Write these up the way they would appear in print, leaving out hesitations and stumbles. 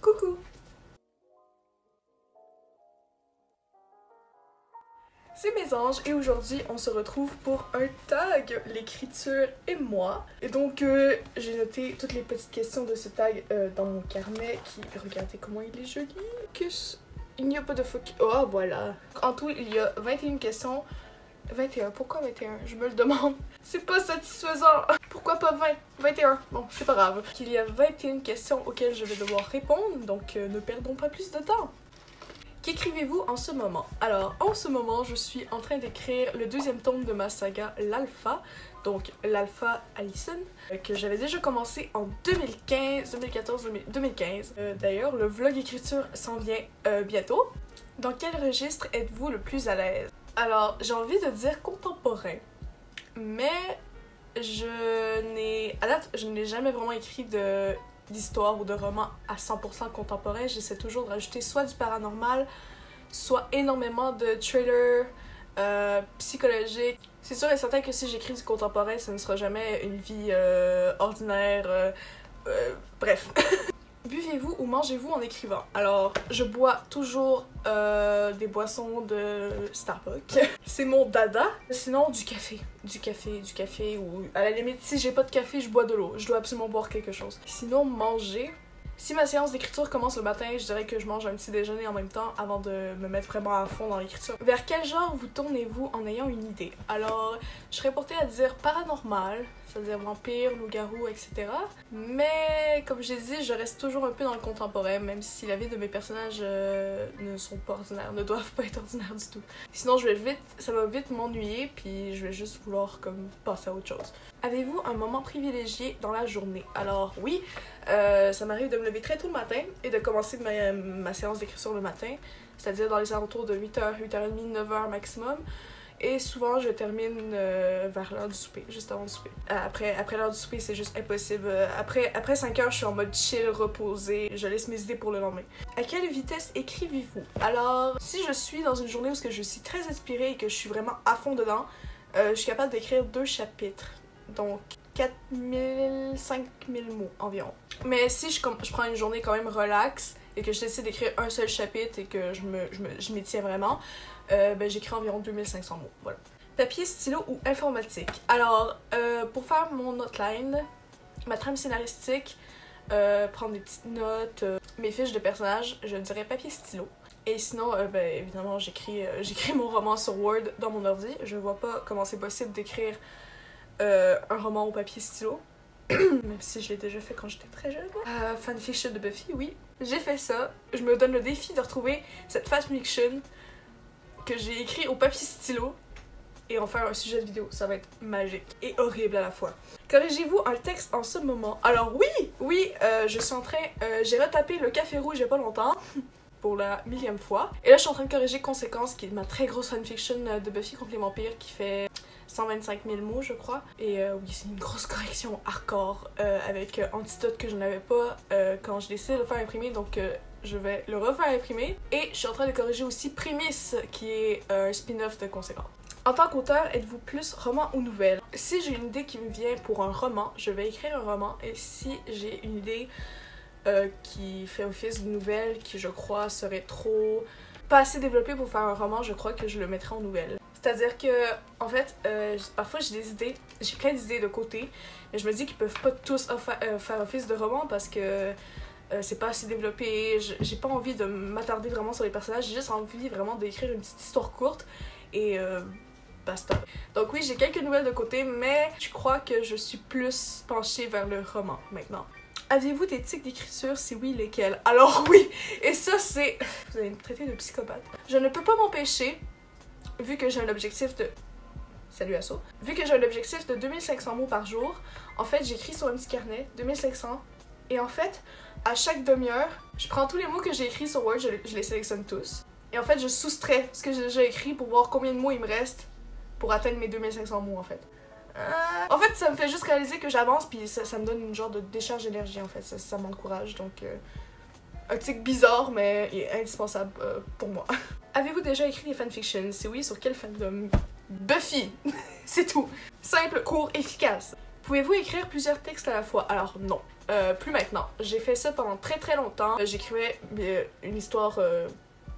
Coucou! C'est Mésange et aujourd'hui on se retrouve pour un tag, l'écriture et moi. Et donc j'ai noté toutes les petites questions de ce tag dans mon carnet qui, regardez comment il est joli. Il n'y a pas de focus. Oh voilà. En tout il y a 21 questions. 21, pourquoi 21? Je me le demande. C'est pas satisfaisant. Pourquoi pas 20? 21. Bon, c'est pas grave. Il y a 21 questions auxquelles je vais devoir répondre, donc ne perdons pas plus de temps. Qu'écrivez-vous en ce moment? Alors, en ce moment, je suis en train d'écrire le deuxième tome de ma saga, l'Alpha, donc l'Alpha Allison, que j'avais déjà commencé en 2015. D'ailleurs, le vlog écriture s'en vient bientôt. Dans quel registre êtes-vous le plus à l'aise? Alors, j'ai envie de dire contemporain, mais à date, je n'ai jamais vraiment écrit d'histoire ou de roman à 100% contemporain. J'essaie toujours de rajouter soit du paranormal, soit énormément de thrillers psychologiques. C'est sûr et certain que si j'écris du contemporain, ça ne sera jamais une vie ordinaire, bref. Buvez-vous ou mangez-vous en écrivant? Alors, je bois toujours des boissons de Starbucks. C'est mon dada. Sinon, du café. Du café ou à la limite, si j'ai pas de café, je bois de l'eau. Je dois absolument boire quelque chose. Sinon, manger. Si ma séance d'écriture commence le matin, je dirais que je mange un petit déjeuner en même temps avant de me mettre vraiment à fond dans l'écriture. Vers quel genre vous tournez-vous en ayant une idée? Alors, je serais portée à dire paranormal, c'est-à-dire vampire, loup-garou, etc. Mais, comme j'ai dit, je reste toujours un peu dans le contemporain, même si la vie de mes personnages ne sont pas ordinaires, ne doivent pas être ordinaires du tout. Sinon, ça va vite m'ennuyer, puis je vais juste vouloir comme passer à autre chose. Avez-vous un moment privilégié dans la journée? Alors oui, ça m'arrive de me lever très tôt le matin et de commencer ma séance d'écriture le matin, c'est-à-dire dans les alentours de 8h, 8h30, 9h maximum. Et souvent, je termine vers l'heure du souper, juste avant le souper. Après l'heure du souper, c'est juste impossible. Après 5h, je suis en mode chill, reposée. Je laisse mes idées pour le lendemain. À quelle vitesse écrivez-vous? Alors, si je suis dans une journée où je suis très inspirée et que je suis vraiment à fond dedans, je suis capable d'écrire 2 chapitres. Donc 4000, 5000 mots environ. Mais si je prends une journée quand même relax et que je décide d'écrire un seul chapitre et que je m'y tiens vraiment, j'écris environ 2500 mots. Voilà. Papier, stylo ou informatique? Alors, pour faire mon outline, ma trame scénaristique, prendre des petites notes, mes fiches de personnages, je dirais papier, stylo. Et sinon, évidemment, j'écris mon roman sur Word dans mon ordi. Je vois pas comment c'est possible d'écrire un roman au papier stylo, même si je l'ai déjà fait quand j'étais très jeune. Fanfiction de Buffy, oui. J'ai fait ça. Je me donne le défi de retrouver cette fanfiction que j'ai écrit au papier stylo et en faire un sujet de vidéo. Ça va être magique et horrible à la fois. Corrigez-vous un texte en ce moment? Alors oui, je suis en train... j'ai retapé Le Café Rouge il y a pas longtemps. Pour la 1000e fois. Et là, je suis en train de corriger Conséquences, qui est ma très grosse fanfiction de Buffy contre les vampires, qui fait 125 000 mots, je crois. Et oui, c'est une grosse correction hardcore, avec Antidote que je n'avais pas quand je décide de le faire imprimer, donc je vais le refaire imprimer. Et je suis en train de corriger aussi Prémisse, qui est un spin-off de Conséquences. En tant qu'auteur, êtes-vous plus roman ou nouvelle? Si j'ai une idée qui me vient pour un roman, je vais écrire un roman, et si j'ai une idée qui fait office de nouvelle, qui je crois serait pas assez développée pour faire un roman, je crois que je le mettrai en nouvelle. C'est-à-dire que, en fait, parfois j'ai plein d'idées de côté, mais je me dis qu'ils peuvent pas tous faire office de roman parce que c'est pas assez développé, j'ai pas envie de m'attarder vraiment sur les personnages, j'ai juste envie vraiment d'écrire une petite histoire courte et basta. Donc oui, j'ai quelques nouvelles de côté, mais je crois que je suis plus penchée vers le roman maintenant. Avez-vous des tics d'écriture? Si oui, lesquels? Alors oui! Et ça, c'est... Vous allez me traiter de psychopathe. Je ne peux pas m'empêcher, vu que j'ai un objectif de... Salut Asso. Vu que j'ai un objectif de 2500 mots par jour, en fait, j'écris sur un petit carnet, 2500, et en fait, à chaque demi-heure, je prends tous les mots que j'ai écrits sur Word, je les sélectionne tous, et en fait, je soustrais ce que j'ai déjà écrit pour voir combien de mots il me reste pour atteindre mes 2500 mots, en fait. En fait, ça me fait juste réaliser que j'avance, puis ça me donne une genre de décharge d'énergie, en fait. Ça m'encourage, donc... un tic bizarre, mais il est indispensable pour moi. Avez-vous déjà écrit des fanfictions? Si oui, sur quel fandom? Buffy! C'est tout! Simple, court, efficace. Pouvez-vous écrire plusieurs textes à la fois? Alors non, plus maintenant. J'ai fait ça pendant très longtemps. J'écrivais une histoire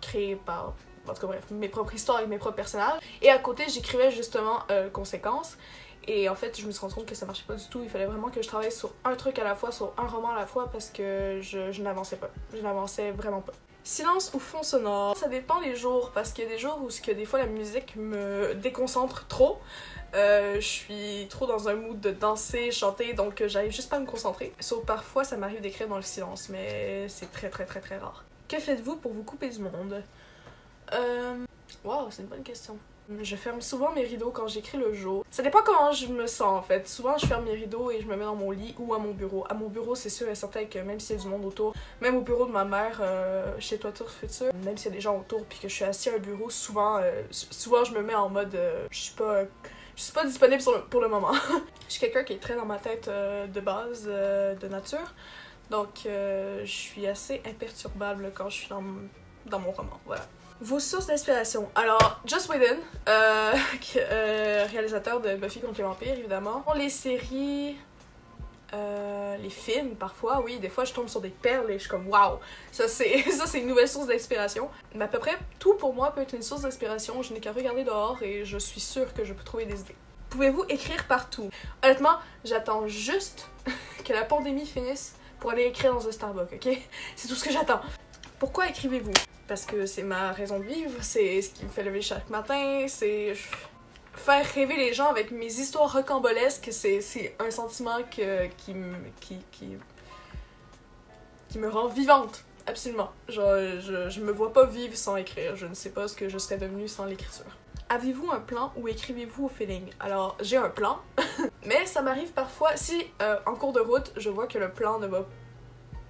créée par, en tout cas bref, mes propres histoires avec mes propres personnages. Et à côté, j'écrivais justement conséquences. Et en fait, je me suis rendu compte que ça marchait pas du tout. Il fallait vraiment que je travaille sur un truc à la fois, sur un roman à la fois, parce que je n'avançais pas. Je n'avançais vraiment pas. Silence ou fond sonore? Ça dépend les jours, parce qu'il y a des jours où des fois la musique me déconcentre trop. Je suis trop dans un mood de danser, chanter, donc j'arrive juste pas à me concentrer. Sauf parfois, ça m'arrive d'écrire dans le silence, mais c'est très rare. Que faites-vous pour vous couper du monde? Wow, c'est une bonne question. Je ferme souvent mes rideaux quand j'écris le jour. Ça dépend comment je me sens en fait. Souvent je ferme mes rideaux et je me mets dans mon lit ou à mon bureau. À mon bureau, c'est sûr et certain que même s'il y a du monde autour, même au bureau de ma mère, chez Toiture Future, même s'il y a des gens autour puis que je suis assis à un bureau, souvent je me mets en mode je suis pas disponible pour le moment. Je suis quelqu'un qui est très dans ma tête de base, de nature. Donc je suis assez imperturbable quand je suis dans mon roman, voilà. Vos sources d'inspiration. Alors, Joss Whedon, réalisateur de Buffy contre les vampires, évidemment. Les séries, les films, parfois, oui, des fois je tombe sur des perles et je suis comme waouh, ça c'est une nouvelle source d'inspiration. Mais à peu près tout pour moi peut être une source d'inspiration, je n'ai qu'à regarder dehors et je suis sûre que je peux trouver des idées. Pouvez-vous écrire partout? Honnêtement, j'attends juste que la pandémie finisse pour aller écrire dans un Starbucks, ok? C'est tout ce que j'attends. Pourquoi écrivez-vous? Parce que c'est ma raison de vivre, c'est ce qui me fait lever chaque matin, c'est faire rêver les gens avec mes histoires rocambolesques, c'est un sentiment qui me rend vivante, absolument. Genre, je me vois pas vivre sans écrire, je ne sais pas ce que je serais devenue sans l'écriture. Avez-vous un plan ou écrivez-vous au feeling? Alors, j'ai un plan, mais ça m'arrive parfois, si en cours de route, je vois que le plan ne va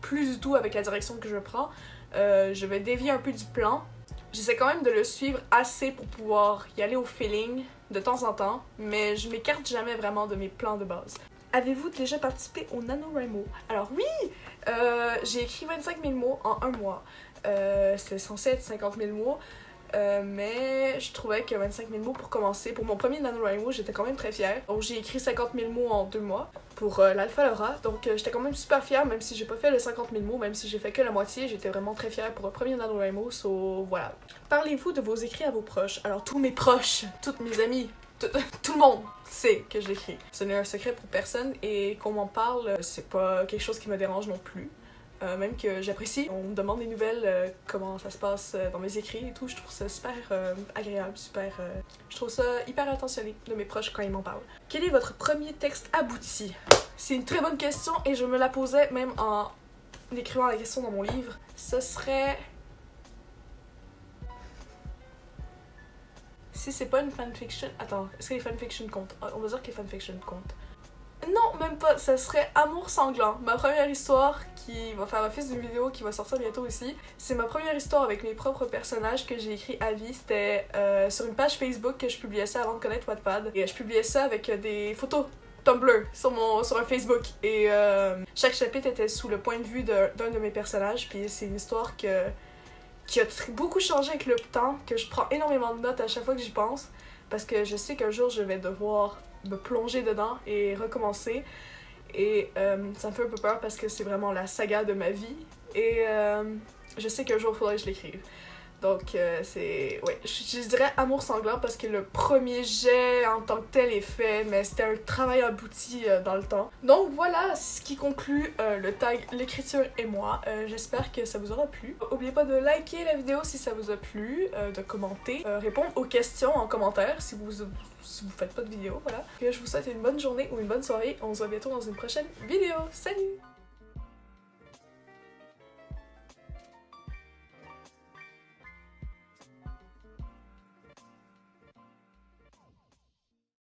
plus du tout avec la direction que je prends, je vais dévier un peu du plan. J'essaie quand même de le suivre assez pour pouvoir y aller au feeling de temps en temps, mais je m'écarte jamais vraiment de mes plans de base. Avez-vous déjà participé au NaNoWriMo? Alors oui! J'ai écrit 25 000 mots en un mois. C'était censé être 50 000 mots. Mais je trouvais que 25 000 mots pour commencer, pour mon premier NaNoWriMo, j'étais quand même très fière. Donc j'ai écrit 50 000 mots en 2 mois pour l'Alpha Laura. Donc j'étais quand même super fière, même si j'ai pas fait les 50 000 mots, même si j'ai fait que la moitié, j'étais vraiment très fière pour le premier NaNoWriMo, so voilà. Parlez-vous de vos écrits à vos proches? Alors tous mes proches, toutes mes amis, tout le monde sait que j'écris. Ce n'est un secret pour personne et qu'on m'en parle, c'est pas quelque chose qui me dérange non plus. Même que j'apprécie. On me demande des nouvelles, comment ça se passe dans mes écrits et tout. Je trouve ça super agréable, super... Je trouve ça hyper attentionné de mes proches quand ils m'en parlent. Quel est votre premier texte abouti? C'est une très bonne question et je me la posais même en écrivant la question dans mon livre. Ce serait... Si c'est pas une fanfiction... Attends, est-ce que les fanfictions comptent? On va dire que les fanfictions comptent. Non, même pas, ça serait Amour sanglant, ma première histoire qui va faire office d'une vidéo qui va sortir bientôt aussi. C'est ma première histoire avec mes propres personnages que j'ai écrit à vie, c'était sur une page Facebook que je publiais ça avant de connaître Wattpad. Et je publiais ça avec des photos Tumblr sur un Facebook. Et chaque chapitre était sous le point de vue d'un de mes personnages, puis c'est une histoire qui a beaucoup changé avec le temps, que je prends énormément de notes à chaque fois que j'y pense, parce que je sais qu'un jour je vais devoir me plonger dedans et recommencer. Et ça me fait un peu peur parce que c'est vraiment la saga de ma vie. Et je sais qu'un jour il faudrait que je l'écrive. Donc c'est... ouais, je dirais Amour sanglant parce que le premier jet en tant que tel est fait, mais c'était un travail abouti dans le temps. Donc voilà ce qui conclut le tag L'écriture et moi. J'espère que ça vous aura plu. N'oubliez pas de liker la vidéo si ça vous a plu, de commenter, répondre aux questions en commentaire si vous faites pas de vidéo, voilà. Et je vous souhaite une bonne journée ou une bonne soirée. On se voit bientôt dans une prochaine vidéo. Salut!